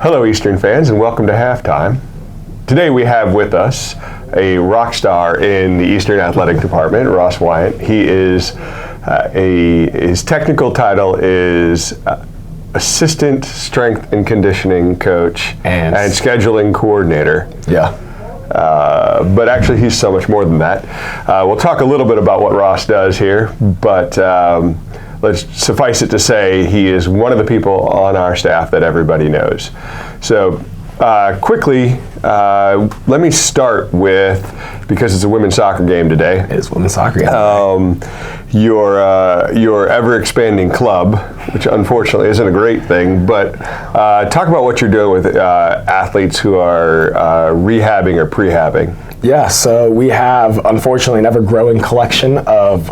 Hello, Eastern fans, and welcome to Halftime. Today we have with us a rock star in the Eastern Athletic Department, Ross Weyandt. He is his technical title is Assistant Strength and Conditioning Coach and Scheduling Coordinator. Yeah. But actually he's so much more than that. We'll talk a little bit about what Ross does here, but let's suffice it to say he is one of the people on our staff that everybody knows. So quickly, let me start with, because it's a women's soccer game today. It is women's soccer game. Your ever-expanding club, which unfortunately isn't a great thing, but talk about what you're doing with athletes who are rehabbing or prehabbing. Yeah, so we have, unfortunately, an ever-growing collection of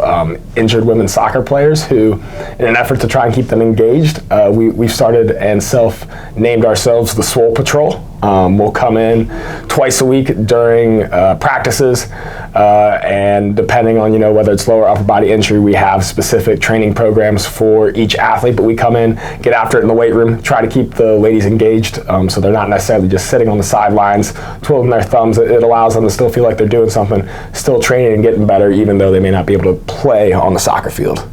injured women's soccer players who, in an effort to try and keep them engaged, we've started and self-named ourselves the Swole Patrol. We'll come in twice a week during practices, and depending on whether it's lower or upper body injury, we have specific training programs for each athlete. But we come in, get after it in the weight room, try to keep the ladies engaged, so they're not necessarily just sitting on the sidelines twiddling their thumbs. It allows them to still feel like they're doing something, still training and getting better, even though they may not be able to play on the soccer field.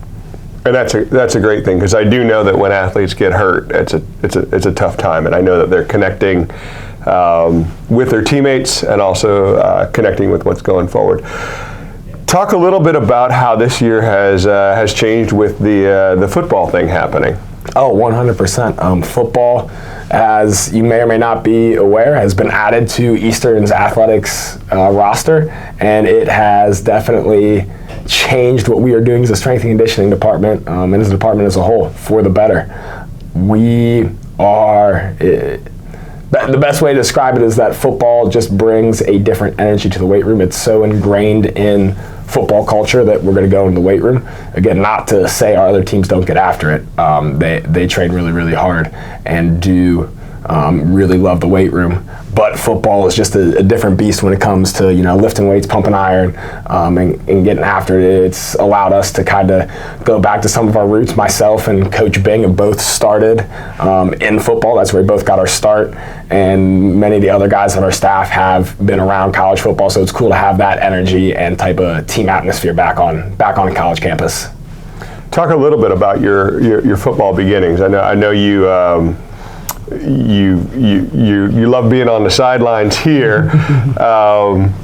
And that's a great thing, because I do know that when athletes get hurt, it's a tough time, and I know that they're connecting with their teammates and also connecting with what's going forward. Talk a little bit about how this year has changed with the football thing happening. Oh, 100%. Football, as you may or may not be aware, has been added to Eastern's athletics roster, and it has definitely changed what we are doing as a strength and conditioning department, and as a department as a whole, for the better. We are, the best way to describe it is that football just brings a different energy to the weight room. It's so ingrained in football culture that we're going to go in the weight room. Again, not to say our other teams don't get after it. They train really, really hard and do really love the weight room. But football is just a different beast when it comes to lifting weights, pumping iron, and getting after it. It's allowed us to kind of go back to some of our roots. Myself and Coach Bing have both started in football. That's where we both got our start. And many of the other guys on our staff have been around college football, so it's cool to have that energy and type of team atmosphere back on a college campus. Talk a little bit about your football beginnings. I know you love being on the sidelines here,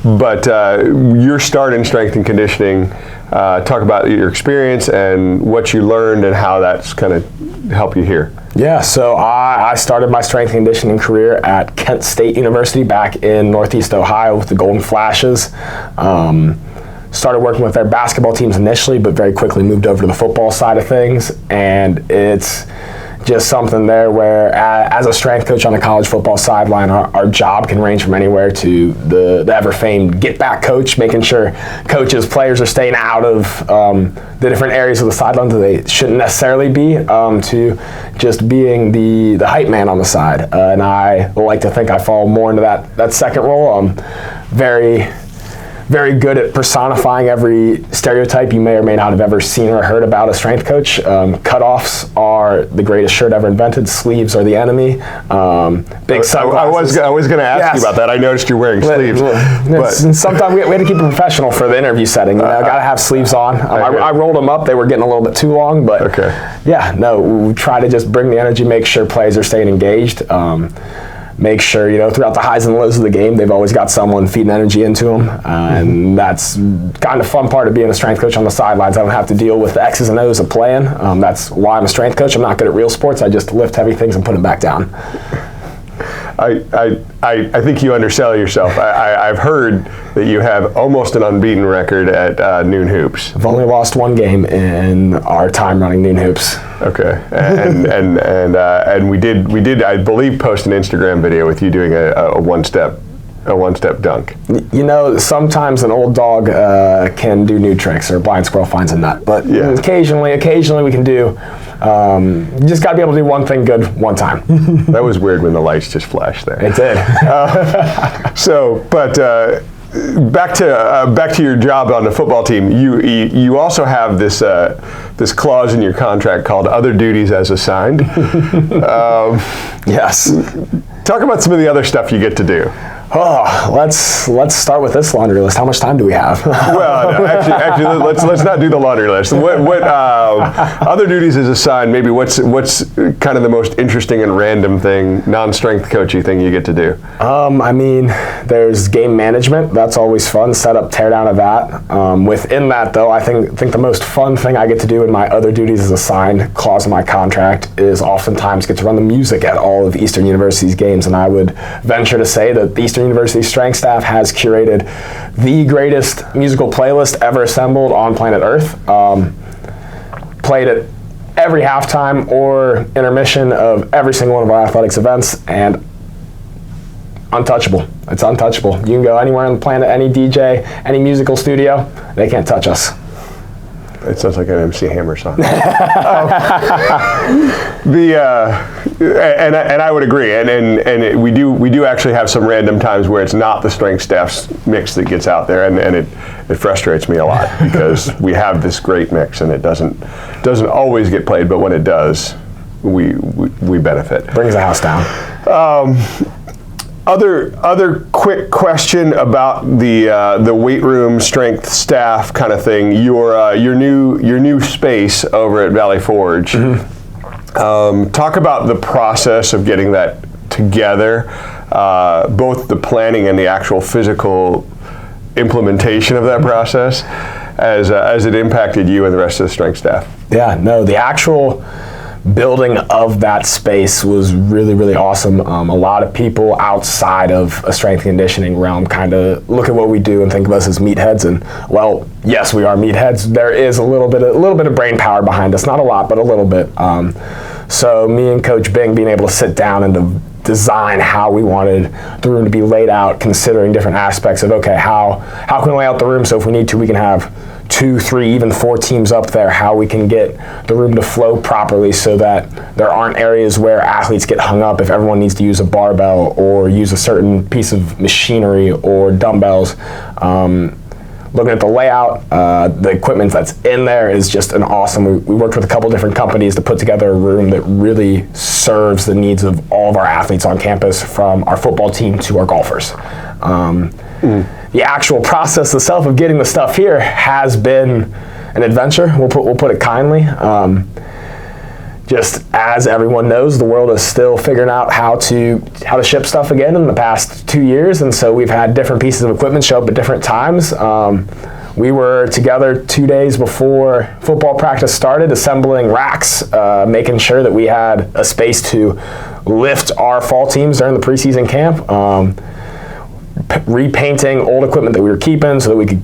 but your start in strength and conditioning. Talk about your experience and what you learned and how that's kind of helped you here. Yeah, so I started my strength and conditioning career at Kent State University back in Northeast Ohio with the Golden Flashes. Started working with their basketball teams initially, but very quickly moved over to the football side of things, and it's just something there where, as a strength coach on the college football sideline, our job can range from anywhere to the ever-famed get-back coach, making sure players are staying out of the different areas of the sideline that they shouldn't necessarily be, to just being the hype man on the side. And I like to think I fall more into that second role. I'm very good at personifying every stereotype you may or may not have ever seen or heard about a strength coach. Cutoffs are the greatest shirt ever invented. Sleeves are the enemy. Big sunglasses. I was going to ask you about that. I noticed you're wearing sleeves. But sometimes we had to keep it professional for the interview setting. Got to have sleeves on. I rolled them up. They were getting a little bit too long, but we try to just bring the energy, make sure players are staying engaged. Make sure, throughout the highs and lows of the game, they've always got someone feeding energy into them. And that's kind of fun part of being a strength coach on the sidelines. I don't have to deal with the X's and O's of playing. That's why I'm a strength coach. I'm not good at real sports. I just lift heavy things and put them back down. I think you undersell yourself. I've heard that you have almost an unbeaten record at Noon Hoops. I've only lost one game in our time running Noon Hoops. Okay, and we did I believe post an Instagram video with you doing a one-step dunk. Sometimes an old dog can do new tricks, or a blind squirrel finds a nut. But occasionally we can do. You just got to be able to do one thing good one time. That was weird when the lights just flashed there. It did. back to your job on the football team. You also have this clause in your contract called other duties as assigned. Yes. Talk about some of the other stuff you get to do. Oh, let's start with this laundry list. How much time do we have? Well, no, actually, let's not do the laundry list. What other duties is assigned? Maybe what's kind of the most interesting and random thing, non-strength coachy thing you get to do? I mean, there's game management. That's always fun. Set up, tear down of that. Within that, though, I think the most fun thing I get to do in my other duties as assigned clause in my contract is oftentimes get to run the music at all of Eastern University's games, and I would venture to say that the Eastern University strength staff has curated the greatest musical playlist ever assembled on planet Earth. Played at every halftime or intermission of every single one of our athletics events, and untouchable. It's untouchable. You can go anywhere on the planet, any DJ, any musical studio, they can't touch us. It sounds like an MC Hammer song. And I would agree. We do actually have some random times where it's not the strength staff's mix that gets out there, and it frustrates me a lot because we have this great mix and it doesn't always get played, but when it does, we benefit. Brings the house down. Other quick question about the weight room strength staff kind of thing. Your new space over at Valley Forge. Mm-hmm. Talk about the process of getting that together, both the planning and the actual physical implementation of that process, as it impacted you and the rest of the strength staff. Yeah, no, the actual building of that space was really, really awesome. A lot of people outside of a strength and conditioning realm kind of look at what we do and think of us as meatheads. And well, yes, we are meatheads. There is a little bit of brain power behind us, not a lot, but a little bit. So me and Coach Bing being able to sit down and to design how we wanted the room to be laid out, considering different aspects of, okay, how can we lay out the room so if we need to, we can have 2, 3, even 4 teams up there, how we can get the room to flow properly so that there aren't areas where athletes get hung up if everyone needs to use a barbell or use a certain piece of machinery or dumbbells. Looking at the layout, the equipment that's in there is just an awesome. We worked with a couple different companies to put together a room that really serves the needs of all of our athletes on campus, from our football team to our golfers. The actual process itself of getting the stuff here has been an adventure. We'll put it kindly. Just as everyone knows, the world is still figuring out how to ship stuff again in the past 2 years, and so we've had different pieces of equipment show up at different times. We were together 2 days before football practice started, assembling racks, making sure that we had a space to lift our fall teams during the preseason camp. Repainting old equipment that we were keeping so that we could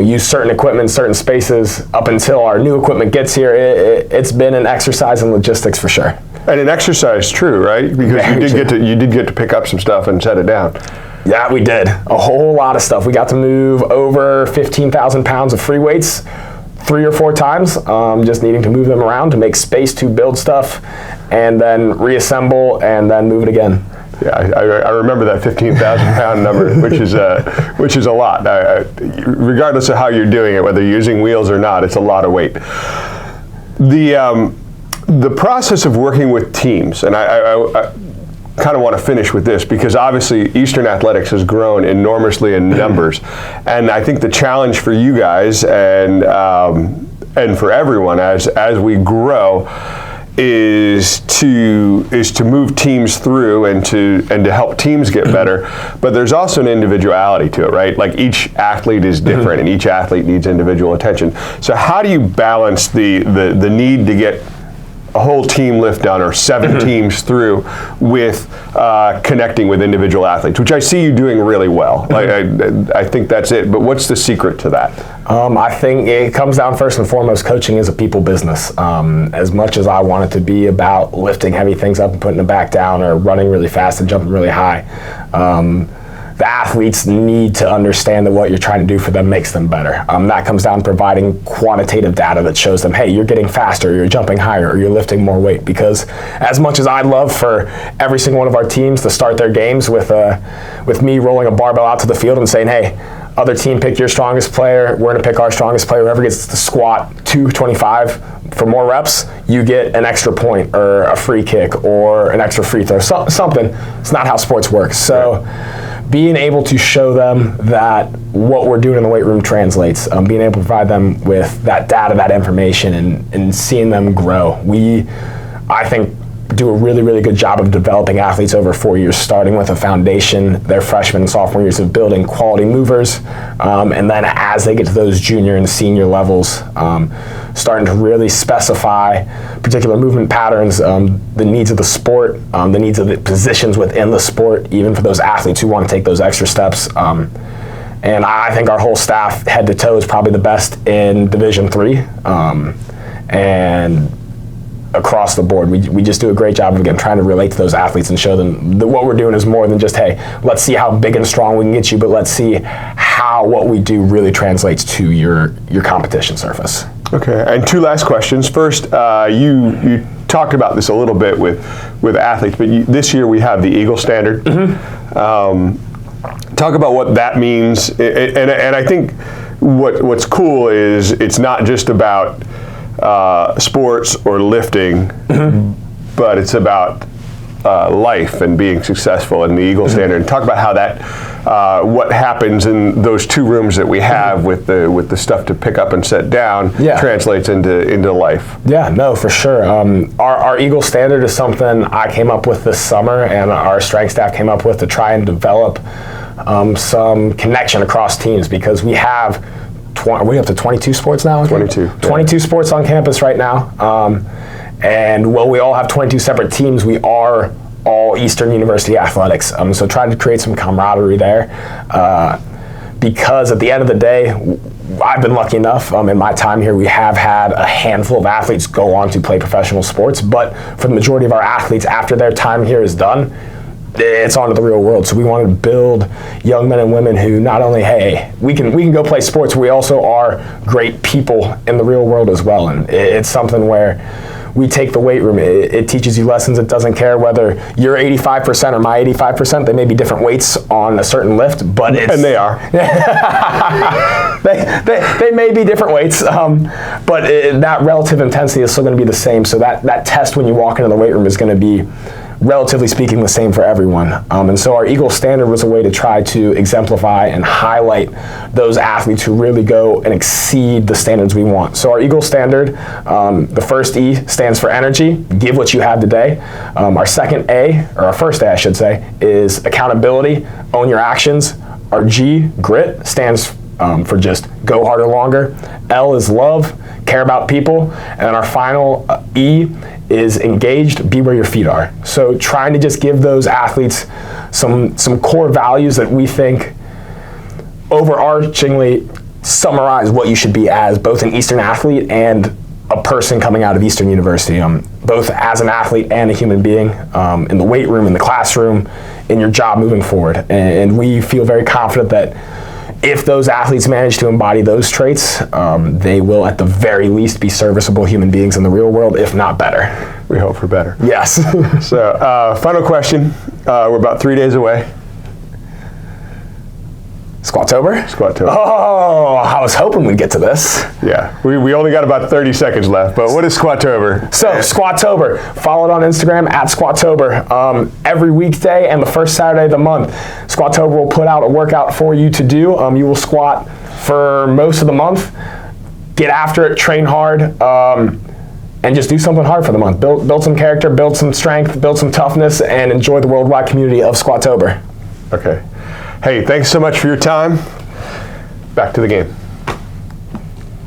use certain equipment in certain spaces up until our new equipment gets here. It's been an exercise in logistics for sure. And an exercise, true, right? Because you did get to pick up some stuff and set it down. Yeah, we did. A whole lot of stuff. We got to move over 15,000 pounds of free weights 3 or 4 times, just needing to move them around to make space to build stuff and then reassemble and then move it again. Yeah, I remember that 15,000 pound number, which is a lot. Regardless of how you're doing it, whether you're using wheels or not, it's a lot of weight. The process of working with teams, and I kind of want to finish with this because obviously Eastern Athletics has grown enormously in numbers, and I think the challenge for you guys and for everyone as we grow is to move teams through and to help teams get better, but there's also an individuality to it, right? Like each athlete is different and each athlete needs individual attention. So how do you balance the need to get a whole team lift done or 7 teams through with connecting with individual athletes, which I see you doing really well. I think that's it, but what's the secret to that? I think it comes down first and foremost, coaching is a people business. As much as I want it to be about lifting heavy things up and putting them back down or running really fast and jumping really high, the athletes need to understand that what you're trying to do for them makes them better. That comes down to providing quantitative data that shows them, hey, you're getting faster, you're jumping higher, or you're lifting more weight. Because as much as I'd love for every single one of our teams to start their games with me rolling a barbell out to the field and saying, hey, other team, pick your strongest player, we're going to pick our strongest player, whoever gets to squat 225 for more reps, you get an extra point or a free kick or an extra free throw, something. It's not how sports work. So being able to show them that what we're doing in the weight room translates, being able to provide them with that data, that information, and seeing them grow. We, I think, do a really, really good job of developing athletes over 4 years, starting with a foundation, their freshman and sophomore years of building quality movers, and then as they get to those junior and senior levels, starting to really specify particular movement patterns, the needs of the sport, the needs of the positions within the sport, even for those athletes who want to take those extra steps. And I think our whole staff, head to toe, is probably the best in Division III. And across the board, we just do a great job of, again, trying to relate to those athletes and show them that what we're doing is more than just, hey, let's see how big and strong we can get you, but let's see how what we do really translates to your competition surface. Okay, and two last questions. First, you talked about this a little bit with athletes, but this year we have the Eagle Standard. Talk about what that means, and I think what's cool is it's not just about sports or lifting, but it's about life and being successful in the Eagle Standard. And talk about how that, what happens in those two rooms that we have with the stuff to pick up and set down, translates into life. Yeah, no, for sure. Our Eagle Standard is something I came up with this summer, and our strength staff came up with to try and develop some connection across teams, because we have are we up to 22 sports now? 22. 22 sports on campus right now. And while we all have 22 separate teams, we are all Eastern University athletics. So trying to create some camaraderie there. Because at the end of the day, I've been lucky enough in my time here, we have had a handful of athletes go on to play professional sports. But for the majority of our athletes, after their time here is done, it's onto the real world. So we want to build young men and women who not only, hey, we can go play sports, we also are great people in the real world as well. And it's something where we take the weight room. It teaches you lessons. It doesn't care whether you're 85% or my 85%. They may be different weights on a certain lift, but it's... And they are. they may be different weights, but that relative intensity is still going to be the same. So that test when you walk into the weight room is going to be, relatively speaking, the same for everyone. And so our Eagle Standard was a way to try to exemplify and highlight those athletes who really go and exceed the standards we want. So our Eagle Standard, the first E stands for energy, give what you have today. Our second A, or our first A I should say, is accountability, own your actions. Our G, grit, stands for just go harder longer. L is love, care about people. And then our final E is engaged, be where your feet are. So trying to just give those athletes some core values that we think overarchingly summarize what you should be as both an Eastern athlete and a person coming out of Eastern University, both as an athlete and a human being, in the weight room, in the classroom, in your job moving forward. And we feel very confident that if those athletes manage to embody those traits, they will at the very least be serviceable human beings in the real world, if not better. We hope for better. Yes. So, final question. We're about 3 days away. Squattober? Squattober. Oh, I was hoping we'd get to this. Yeah, we only got about 30 seconds left, but what is Squattober? So, Squattober, follow it on Instagram at Squattober. Every weekday and the first Saturday of the month, Squattober will put out a workout for you to do. You will squat for most of the month. Get after it, train hard, and just do something hard for the month. Build some character, build some strength, build some toughness, and enjoy the worldwide community of Squattober. Okay. Hey, thanks so much for your time. Back to the game.